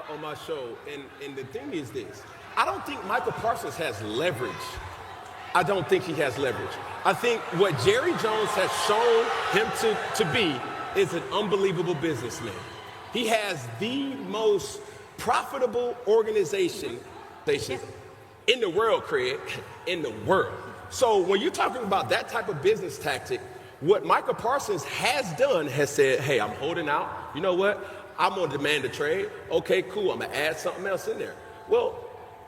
On my show, and the thing is this: I don't think Micah Parsons has leverage. I don't think he has leverage. I think what Jerry Jones has shown him to be is an unbelievable businessman. He has the most profitable organization in the world, Craig, in the world. So when you're talking about that type of business tactic, what Micah Parsons has done has said, hey, I'm holding out. You know what? I'm going to demand a trade. Okay, cool. I'm going to add something else in there. Well,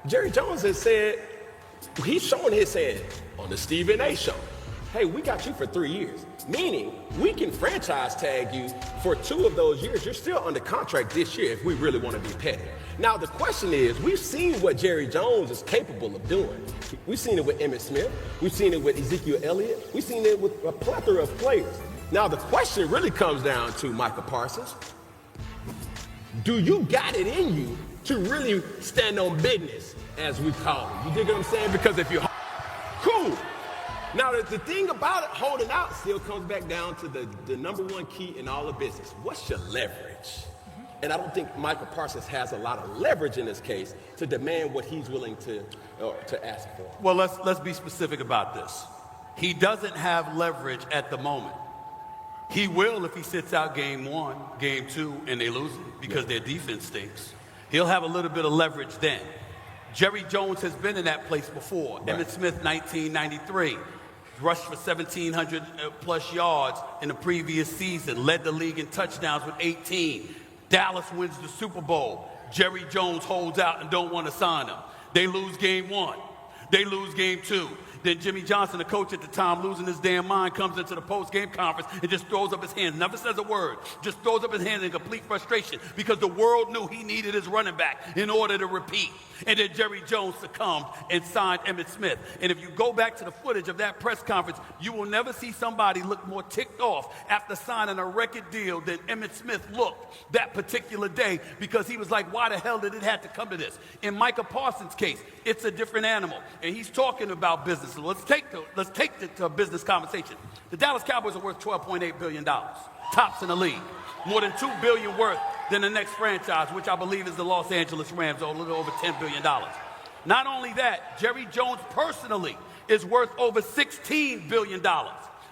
Jerry Jones has said, he's showing his hand on the Stephen A. show. Hey, we got you for 3 years, meaning we can franchise tag you for 2 of those years. You're still under contract this year if we really want to be petty. Now, the question is, we've seen what Jerry Jones is capable of doing. We've seen it with Emmitt Smith. We've seen it with Ezekiel Elliott. We've seen it with a plethora of players. Now, the question really comes down to Micah Parsons. Do you got it in you to really stand on business, as we call it? You dig what I'm saying? Because if you're cool. Now, the thing about it, holding out still comes back down to the number one key in all of business. What's your leverage? And I don't think Micah Parsons has a lot of leverage in this case to demand what he's willing to ask for. Well, let's be specific about this. He doesn't have leverage at the moment. He will if he sits out game 1, game 2, and they lose it because their defense stinks. He'll have a little bit of leverage then. Jerry Jones has been in that place before. Right. Emmitt Smith, 1993, rushed for 1,700 plus yards in the previous season, led the league in touchdowns with 18. Dallas wins the Super Bowl. Jerry Jones holds out and don't want to sign him. They lose game 1. They lose game 2. Then Jimmy Johnson, the coach at the time, losing his damn mind, comes into the post-game conference and just throws up his hands, never says a word, just throws up his hands in complete frustration because the world knew he needed his running back in order to repeat. And then Jerry Jones succumbed and signed Emmitt Smith. And if you go back to the footage of that press conference, you will never see somebody look more ticked off after signing a record deal than Emmitt Smith looked that particular day because he was like, why the hell did it have to come to this? In Micah Parsons' case, it's a different animal. And he's talking about business. So let's take it to a business conversation. The Dallas Cowboys are worth $12.8 billion, tops in the league. More than $2 billion worth than the next franchise, which I believe is the Los Angeles Rams, a little over $10 billion. Not only that, Jerry Jones personally is worth over $16 billion.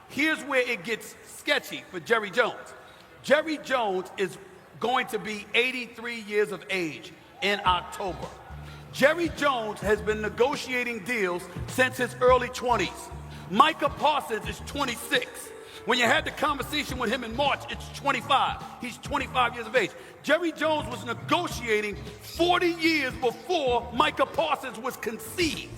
Here's where it gets sketchy for Jerry Jones. Jerry Jones is going to be 83 years of age in October. Jerry Jones has been negotiating deals since his early 20s. Micah Parsons is 26. When you had the conversation with him in March, it's 25. He's 25 years of age. Jerry Jones was negotiating 40 years before Micah Parsons was conceived.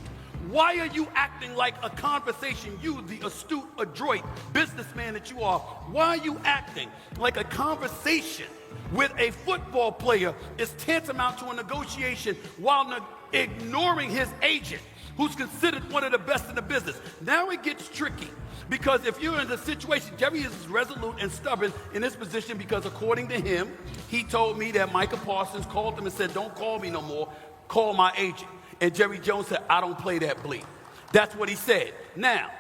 Why are you acting like a conversation, you, the astute, adroit businessman that you are, why are you acting like a conversation with a football player is tantamount to a negotiation while ignoring his agent, who's considered one of the best in the business? Now it gets tricky. Because if you're in the situation, Jerry is resolute and stubborn in this position because according to him, he told me that Micah Parsons called him and said, don't call me no more, call my agent. And Jerry Jones said, I don't play that bleep. That's what he said. Now,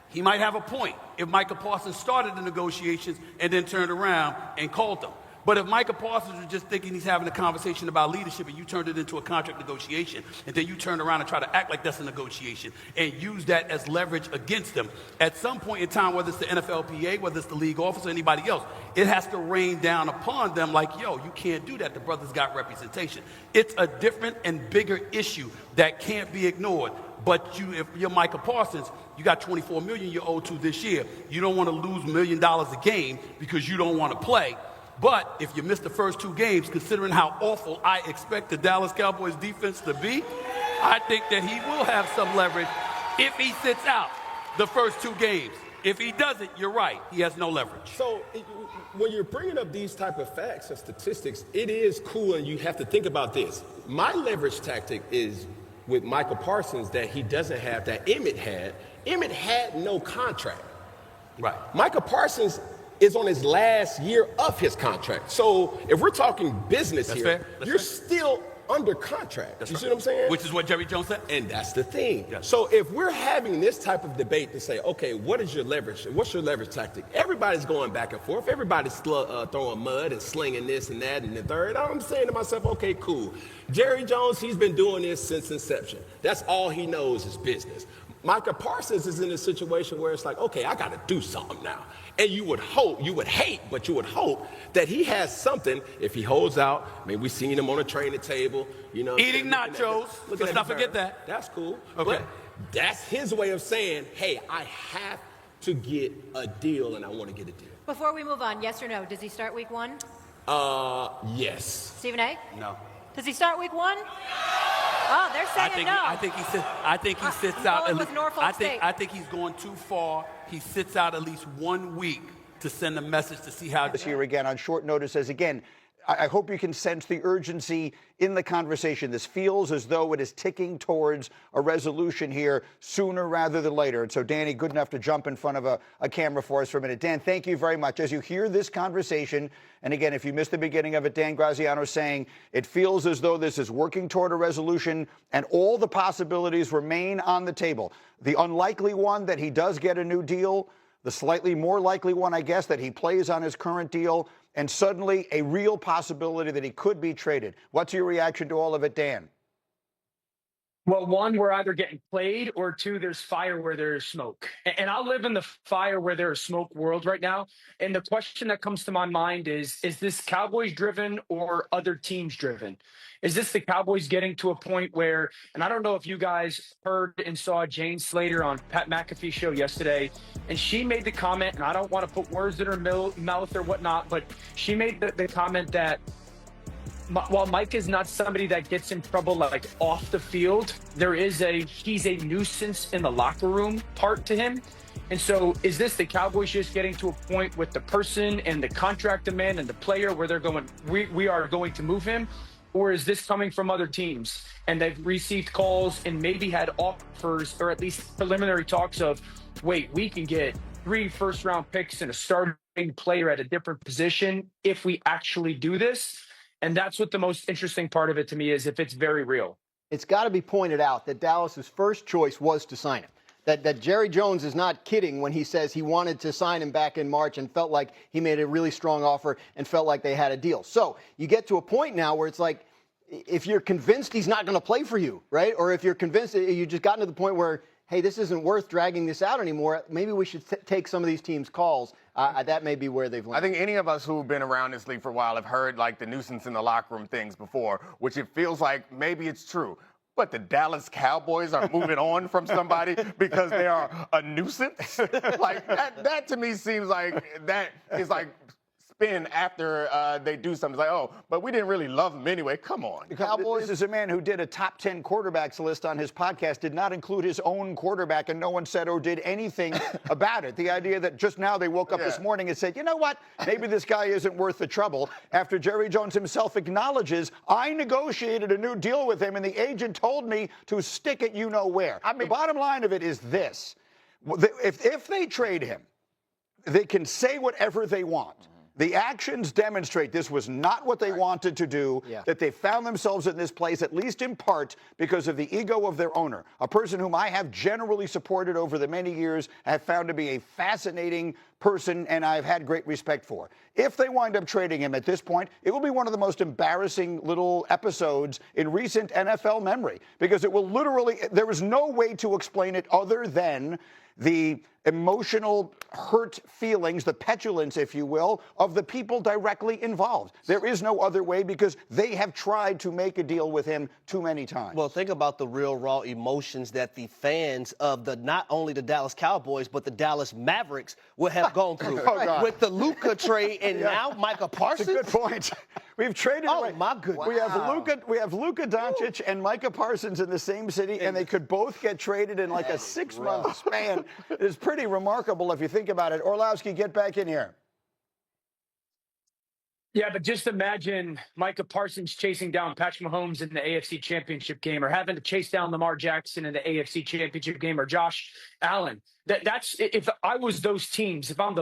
he might have a point if Micah Parsons started the negotiations and then turned around and called them. But if Micah Parsons was just thinking he's having a conversation about leadership and you turned it into a contract negotiation and then you turn around and try to act like that's a negotiation and use that as leverage against them, at some point in time, whether it's the NFLPA, whether it's the league office or anybody else, it has to rain down upon them like, yo, you can't do that. The brother's got representation. It's a different and bigger issue that can't be ignored. But if you're Micah Parsons, you got $24 million you're owed to this year. You don't want to lose $1 million a game because you don't want to play. But if you miss the first 2 games, considering how awful I expect the Dallas Cowboys defense to be, I think that he will have some leverage if he sits out the first 2 games. If he doesn't, you're right, he has no leverage. So when you're bringing up these type of facts and statistics, it is cool, and you have to think about this. My leverage tactic is with Micah Parsons that he doesn't have, that Emmitt had. Emmitt had no contract. Right. Micah Parsons is on his last year of his contract. So if we're talking business That's here, fair. That's you're fair. still under contract. That's you right. see what I'm saying? Which is what Jerry Jones said. And that's the thing. Yes. So if we're having this type of debate to say, okay, what is your leverage? What's your leverage tactic? Everybody's going back and forth. Everybody's throwing mud and slinging this and that and the third. I'm saying to myself, okay, cool. Jerry Jones, he's been doing this since inception. That's all he knows is business. Micah Parsons is in a situation where it's like, okay, I got to do something now. And you would hope that he has something if he holds out. Maybe we've seen him on a training table, Eating nachos. Let's not forget that. That's cool. Okay. But that's his way of saying, hey, I have to get a deal and I want to get a deal. Before we move on, yes or no, does he start week 1? Yes. Stephen A? No. Does he start week 1? Oh, they're saying no. I think he sits out. Going with Norfolk State. I think he's going too far. He sits out at least 1 week to send a message to see how. This year again on short notice. As again, I hope you can sense the urgency in the conversation. This feels as though it is ticking towards a resolution here sooner rather than later. And so, Danny, good enough to jump in front of a camera for us for a minute. Dan, thank you very much. As you hear this conversation, and again, if you missed the beginning of it, Dan Graziano saying it feels as though this is working toward a resolution and all the possibilities remain on the table. The unlikely one that he does get a new deal, the slightly more likely one, I guess, that he plays on his current deal, and suddenly a real possibility that he could be traded. What's your reaction to all of it, Dan? Well, 1, we're either getting played, or 2, there's fire where there is smoke. And I live in the fire where there is smoke world right now. And the question that comes to my mind is this Cowboys driven or other teams driven? Is this the Cowboys getting to a point where, and I don't know if you guys heard and saw Jane Slater on Pat McAfee's show yesterday, and she made the comment, and I don't want to put words in her mouth or whatnot, but she made the comment that while Mike is not somebody that gets in trouble like off the field, he's a nuisance in the locker room part to him. And so is this the Cowboys just getting to a point with the person and the contract demand and the player where they're going, we are going to move him? Or is this coming from other teams and they've received calls and maybe had offers or at least preliminary talks of, wait, we can get 3 first-round picks and a starting player at a different position if we actually do this? And that's what the most interesting part of it to me is, if it's very real. It's got to be pointed out that Dallas's first choice was to sign him. That Jerry Jones is not kidding when he says he wanted to sign him back in March and felt like he made a really strong offer and felt like they had a deal. So you get to a point now where it's like, if you're convinced he's not going to play for you, right? Or if you're convinced you've just gotten to the point where, hey, this isn't worth dragging this out anymore, maybe we should take some of these teams' calls. That may be where they've landed. I think any of us who've been around this league for a while have heard like the nuisance in the locker room things before, which it feels like maybe it's true. But the Dallas Cowboys are moving on from somebody because they are a nuisance? Like, that to me seems like that is like spin after they do something. It's like, oh, but we didn't really love them anyway. Come on. The Cowboys. This is a man who did a top 10 quarterbacks list on his podcast, did not include his own quarterback, and no one said or did anything about it. The idea that just now they woke up this morning and said, you know what, maybe this guy isn't worth the trouble, after Jerry Jones himself acknowledges, I negotiated a new deal with him and the agent told me to stick it you know where. I mean, the bottom line of it is this. If they trade him, they can say whatever they want. The actions demonstrate this was not what they wanted to do, that they found themselves in this place, at least in part, because of the ego of their owner, a person whom I have generally supported over the many years, have found to be a fascinating person, and I've had great respect for. If they wind up trading him at this point, it will be one of the most embarrassing little episodes in recent NFL memory, because it will literally, there is no way to explain it other than the emotional hurt feelings, the petulance, if you will, of the people directly involved. There is no other way, because they have tried to make a deal with him too many times. Well, think about the real raw emotions that the fans of not only the Dallas Cowboys, but the Dallas Mavericks will have gone through. With the Luka trade and now Micah Parsons. That's a good point. We've traded away. My goodness. We have Luka Doncic and Micah Parsons in the same city, and they could both get traded in like a 6-month span. It's pretty remarkable if you think about it. Orlowski, get back in here. Yeah, but just imagine Micah Parsons chasing down Patrick Mahomes in the AFC Championship game, or having to chase down Lamar Jackson in the AFC Championship game, or Josh Allen. That's if I was those teams, if I'm